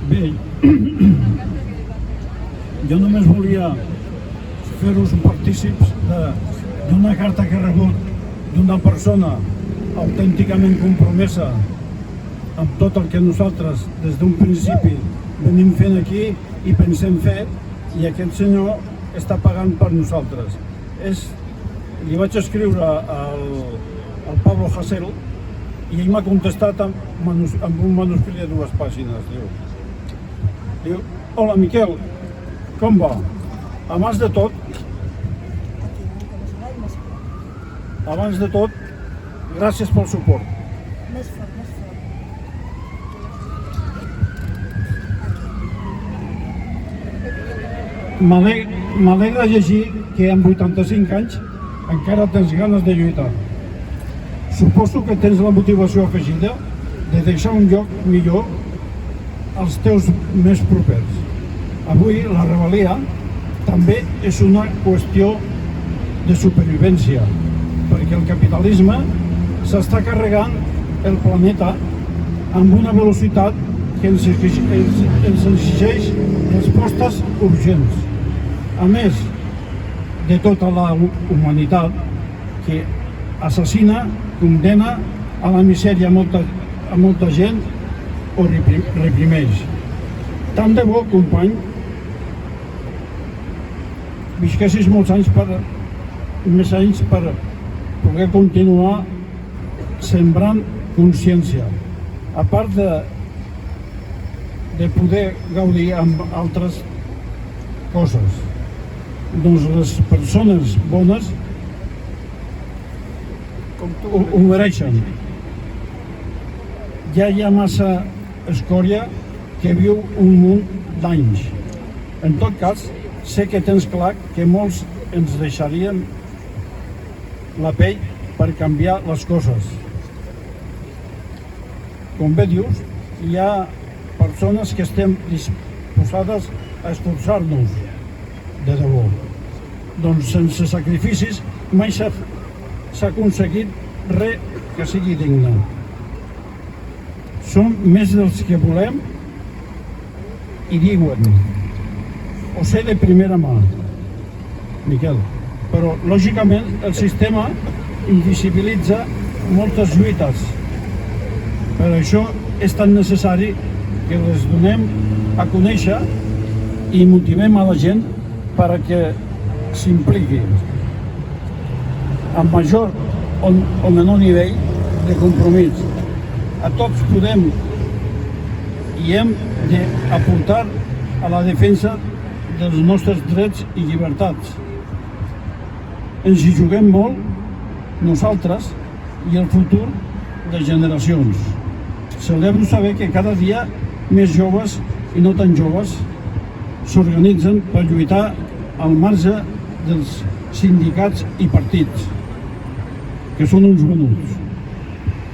Bé, jo només volia fer-vos partícips d'una carta que he rebut d'una persona autènticament compromesa amb tot el que nosaltres des d'un principi venim fent aquí i pensem fer, i aquest senyor està pagant per nosaltres. Li vaig escriure al Pablo Hasél i ell m'ha contestat amb un manuscrit de 2 pàgines. Diu, hola Miquel, com va? Abans de tot, gràcies pel suport. Més fort, més fort. M'alegra llegir que amb 85 anys encara tens ganes de lluitar. Suposo que tens la motivació afegida de deixar un lloc millor als teus més propers. Avui la rebel·lia també és una qüestió de supervivència, perquè el capitalisme s'està carregant el planeta amb una velocitat que ens exigeix respostes urgents. A més de tota la humanitat que assassina, condena a la misèria a molta gent o reprimeix. Tant de bo, company, visquessis molts anys més anys per poder continuar sembrant consciència. A part de poder gaudir amb altres coses. Doncs les persones bones ho mereixen. Ja hi ha massa escòria que viu un munt d'anys. En tot cas, sé que tens clar que molts ens deixarien la pell per canviar les coses. Com bé dius, hi ha persones que estem disposades a esforçar-nos de debò. Doncs sense sacrificis mai s'ha aconseguit res que sigui digne. Som més dels que volem i diuen. Ho sé de primera mà, Miquel, però lògicament el sistema invisibilitza moltes lluites. Per això és tan necessari que les donem a conèixer i motivem a la gent perquè s'impliqui amb major o menor nivell de compromís. A tots podem i hem d'aportar a la defensa dels nostres drets i llibertats. Ens hi juguem molt, nosaltres i el futur de generacions. Celebro saber que cada dia més joves i no tan joves s'organitzen per lluitar al marge dels sindicats i partits, que són uns venuts,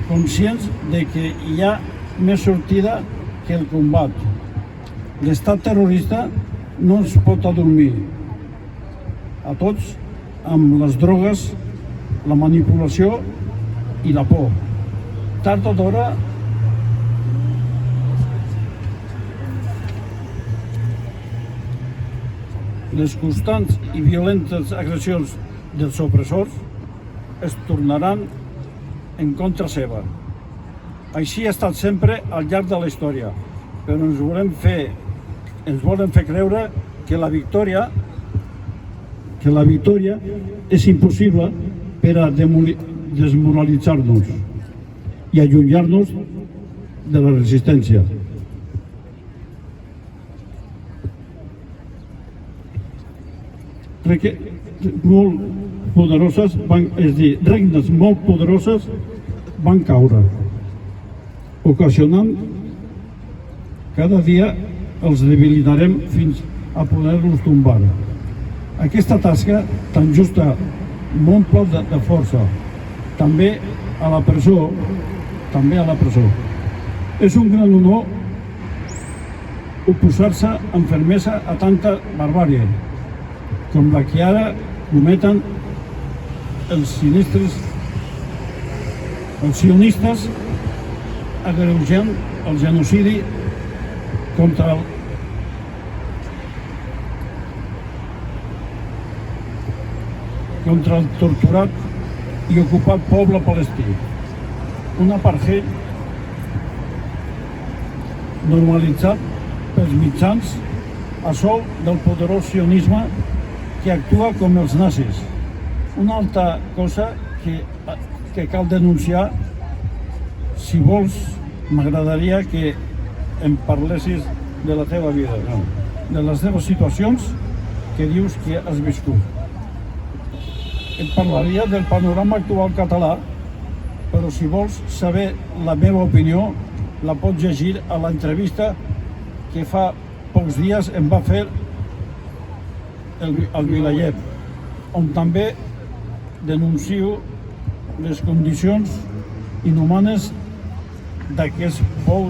conscients de que hi ha més sortida que el combat. L'estat terrorista no ens pot adormir. A tots, amb les drogues, la manipulació i la por. Tard o d'hora, les constants i violentes agressions dels opressors es tornaran en contra seva. Així ha estat sempre al llarg de la història, però ens volen fer creure que la victòria és impossible per a desmoralitzar-nos i allunyar-nos de la resistència. Regnes molt poderoses van caure, ocasionant cada dia els debilitarem fins a poder-los tombar. Aquesta tasca tan justa m'omple de força, també a la presó. És un gran honor oposar-se amb fermesa a tanta barbàrie com la que ara cometen els sinistres Els sionistes agreujant el genocidi contra el torturat i ocupat poble palestí. Un apartheid normalitzat pels mitjans a sou del poderós sionisme que actua com els nazis. Una altra cosa que cal denunciar, si vols, m'agradaria que em parlessis de la teva vida, no? De les teves situacions que dius que has viscut. Et parlaria del panorama actual català, però si vols saber la meva opinió, la pots llegir a l'entrevista que fa pocs dies em va fer el Vilayet, on també denuncio les condicions inhumanes d'aquest pou